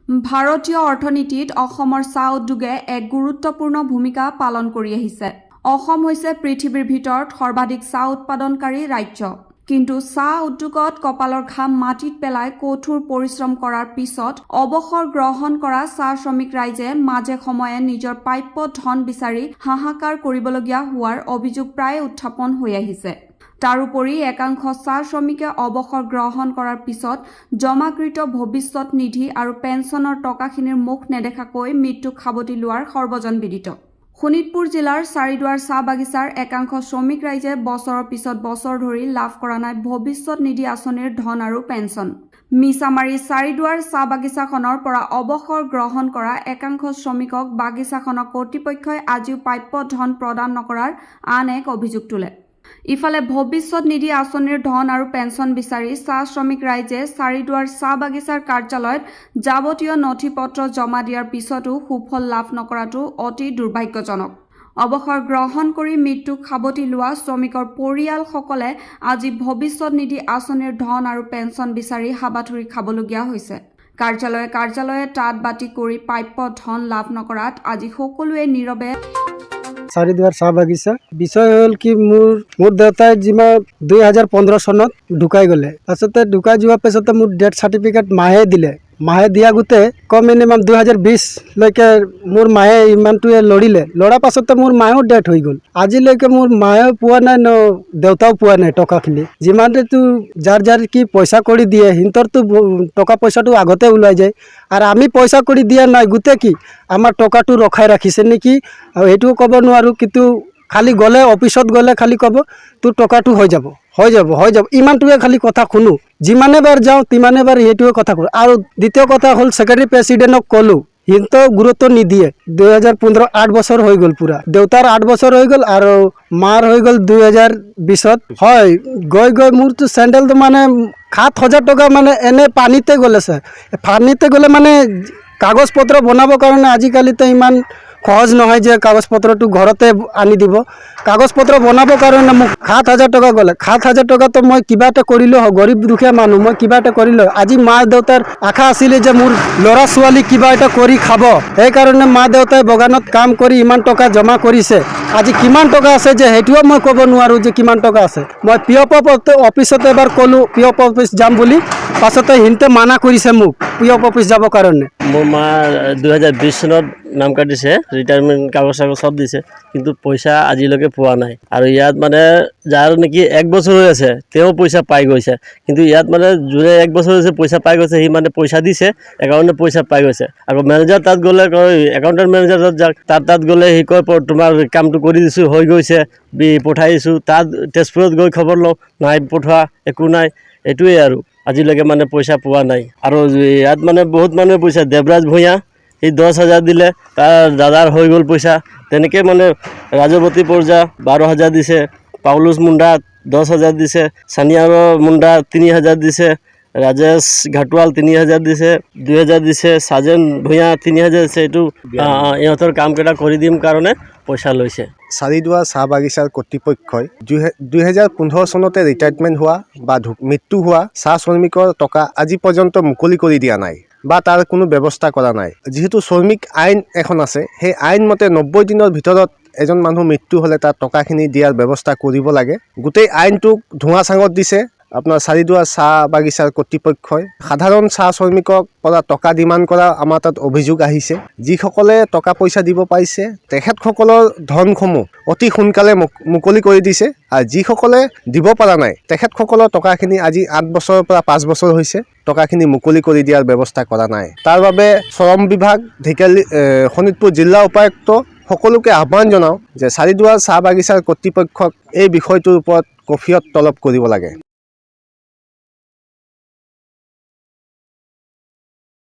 ভাৰতীয় অৰ্থনীতিত অসমৰ চাহ উদ্যোগে এক গুৰুত্বপূৰ্ণ ভূমিকা পালন কৰি আহিছে। অসম হৈছে পৃথিৱীৰ ভিতৰত সৰ্বাধিক চাহ উৎপাদনকাৰী ৰাজ্য। কিন্তু চাহ উদ্যোগত কপালৰ ঘাম মাটিত পেলাই কঠোৰ পৰিশ্ৰম কৰাৰ পিছত অৱসৰ গ্ৰহণ কৰা চাহ শ্ৰমিক ৰাইজে মাজে সময়ে নিজৰ প্ৰাপ্য ধন বিচাৰি হাহাকাৰ কৰিবলগীয়া হোৱাৰ অভিযোগ প্ৰায় উত্থাপন হৈ আহিছে। তাৰোপৰি একাংশ চাহ শ্ৰমিকে অৱসৰ গ্ৰহণ কৰাৰ পিছত জমাকৃত ভৱিষ্যত নিধি আৰু পেঞ্চনৰ টকাখিনিৰ মুখ নেদেখাকৈ মৃত্যুক সাৱটি লোৱাৰ সৰ্বজনবিদিত। শোণিতপুৰ জিলাৰ চাৰিদুৱাৰ চাহ বাগিচাৰ একাংশ শ্ৰমিক ৰাইজে বছৰৰ পিছত বছৰ ধৰি লাভ কৰা নাই ভৱিষ্যত নিধি আঁচনিৰ ধন আৰু পেঞ্চন। মিছামাৰী চাৰিদুৱাৰ চাহ বাগিচাখনৰ পৰা অৱসৰ গ্ৰহণ কৰা একাংশ শ্ৰমিকক বাগিচাখনৰ কৰ্তৃপক্ষই আজিও প্ৰাপ্য ধন প্ৰদান নকৰাৰ আন এক অভিযোগ তোলে। ইফালে ভৱিষ্যত নিধি আঁচনিৰ ধন আৰু পেঞ্চন বিচাৰি চাহ শ্ৰমিক ৰাইজে চাৰিদুৱাৰ চাহ বাগিচাৰ কাৰ্যালয়ত যাৱতীয় নথি পত্ৰ জমা দিয়াৰ পিছতো সুফল লাভ নকৰাটো অতি দুৰ্ভাগ্যজনক। অৱসৰ গ্ৰহণ কৰি মৃত্যুক সাৱটি লোৱা শ্ৰমিকৰ পৰিয়ালসকলে আজি ভৱিষ্যত নিধি আঁচনিৰ ধন আৰু পেঞ্চন বিচাৰি হাবাথুৰি খাবলগীয়া হৈছে। কাৰ্যালয়ে তাঁত বাতি কৰি প্ৰাপ্য ধন লাভ নকৰাত আজি সকলোৱে নীৰৱে। চাৰিদুৱাৰ চাহ বাগিচা বিষয় হ'ল কি মোৰ দেউতাই যিমান 2015 চনত ঢুকাই গ'লে। পাছতে ঢুকাই যোৱাৰ পিছতে মোৰ ডেথ চাৰ্টিফিকেট মাহে দিলে। মাহে দিয়া গোটেই কম মিনিমাম 2020লৈকে মোৰ মায়ে ইমানটোৱে লৰাৰ পাছতে মোৰ মায়েও ডেথ হৈ গ'ল। আজিলৈকে মোৰ মায়েও পোৱা নাই ন দেউতাও পোৱা নাই টকাখিনি। যিমানটো যাৰ কি পইচা কৰি দিয়ে সিহঁতৰতো টকা পইচাটো আগতে ওলাই যায় আৰু আমি পইচা কৰি দিয়া নাই। গোটেই কি আমাৰ টকাটো ৰখাই ৰাখিছে নেকি আৰু সেইটোও ক'ব নোৱাৰোঁ। কিন্তু খালি গ'লে অফিচত গ'লে খালি ক'ব তোৰ টকাটো হৈ যাব ইমানটোৱে খালি কথা শুনো। যিমানে বাৰ যাওঁ তিমানে বাৰ সেইটোৱে কথা কওঁ। আৰু দ্বিতীয় কথা হ'ল ছেক্ৰেটাৰী প্ৰেছিডেণ্টক ক'লোঁ, সিহঁতেও গুৰুত্ব নিদিয়ে। 2015 8 বছৰ হৈ গ'ল পুৰা। দেউতাৰ 8 বছৰ হৈ গ'ল আৰু মাৰ হৈ গ'ল 2020ত। হয় গৈ মোৰতো চেণ্ডেলটো মানে 7,000 টকা মানে এনে পানীতে গ'লে ছাৰ। পানীতে গ'লে মানে কাগজ পত্ৰ বনাবৰ কাৰণে আজিকালিতো ইমান সহজ নহয় যে কাগজ পত্ৰটো ঘৰতে আনি দিব। কাগজ পত্ৰ বনাবৰ কাৰণে মোক 7,000 টকা গ'লে। 7,000 টকাতো মই কিবা এটা কৰিলোঁ হয়, গৰীব দুখীয়া মানুহ মই কিবা এটা কৰিলোঁ। আজি মা দেউতাৰ আশা আছিলে যে মোৰ ল'ৰা ছোৱালী কিবা এটা কৰি খাব। সেইকাৰণে মা দেউতাই বাগানত কাম কৰি ইমান টকা জমা কৰিছে। আজি কিমান টকা আছে যে সেইটোও মই ক'ব নোৱাৰোঁ যে কিমান টকা আছে। মই PF অফিচত এবাৰ ক'লোঁ PF অফিচ যাম বুলি, পাছতে সিহঁতে মানা কৰিছে মোক PF অফিচ যাবৰ কাৰণে। মোৰ মা 2020 চনত নাম কাটিছে, ৰিটায়াৰমেণ্ট কাগজ চাগজ চব দিছে, কিন্তু পইচা আজিলৈকে পোৱা নাই। আৰু ইয়াত মানে যাৰ নেকি 1 বছৰ হৈ আছে তেওঁ পইচা পাই গৈছে। কিন্তু ইয়াত মানে যোনে 1 বছৰ হৈছে পইচা পাই গৈছে সি মানে পইচা দিছে একাউণ্টত পইচা পাই গৈছে। আকৌ মেনেজাৰ তাত গ'লে কয় একাউণ্টেণ্ট মেনেজাৰ যাক তাত গ'লে সি কয় তোমাৰ কামটো কৰি দিছোঁ হৈ গৈছে পঠাই দিছোঁ। তাত তেজপুৰত গৈ খবৰ লওঁ নাই পঠোৱা একো নাই। এইটোৱেই আৰু আজিলৈকে মানে পইচা পোৱা নাই। আৰু ইয়াত মানে বহুত মানুহে পইচা দেৱৰাজ ভূঞা সি 10,000 দিলে, তাৰ দাদাৰ হৈ গ'ল পইচা। তেনেকৈ মানে ৰাজৱতী পৰ্জা 12,000 দিছে, পাউলুছ মুণ্ডা 10,000 দিছে, চানিয়া মুণ্ডা 3,000 দিছে, ৰাজেশ ঘাটোৱাল 3,000 দিছে, 2,000 দিছে, সাজেন ভূঞা 3,000 দিছে। এইটো ইহঁতৰ কামকেইটা কৰি দিম কাৰণে পইচা লৈছে। চাৰিদুৱাৰ চাহ বাগিচাৰ কৰ্তৃপক্ষই 2015 চনতে ৰিটায়াৰমেণ্ট হোৱা বা মৃত্যু হোৱা চাহ শ্ৰমিকৰ টকা আজি পৰ্যন্ত মুকলি কৰি দিয়া নাই বা তাৰ কোনো ব্যৱস্থা কৰা নাই। যিহেতু শ্ৰমিক আইন এখন আছে, সেই আইন মতে 90 দিনৰ ভিতৰত এজন মানুহ মৃত্যু হ'লে তাৰ টকাখিনি দিয়াৰ ব্যৱস্থা কৰিব লাগে। গোটেই আইনটোক ধোঁৱা চাঙত দিছে আপোনাৰ চাৰিদুৱাৰ চাহ বাগিচাৰ কৰ্তৃপক্ষই। সাধাৰণ চাহ শ্ৰমিকক পৰা টকা ডিমাণ্ড কৰা আমাৰ তাত অভিযোগ আহিছে। যিসকলে টকা পইচা দিব পাৰিছে তেখেতসকলৰ ধনসমূহ অতি সোনকালে মুকলি কৰি দিছে, আৰু যিসকলে দিব পৰা নাই তেখেতসকলৰ টকাখিনি আজি 8 বছৰৰ পৰা 5 বছৰ হৈছে টকাখিনি মুকলি কৰি দিয়াৰ ব্যৱস্থা কৰা নাই। তাৰ বাবে শ্ৰম বিভাগ শোণিতপুৰ জিলা উপায়ুক্ত সকলোকে আহ্বান জনাওঁ যে চাৰিদুৱাৰ চাহ বাগিচাৰ কৰ্তৃপক্ষক এই বিষয়টোৰ ওপৰত কফিয়ত তলব কৰিব লাগে।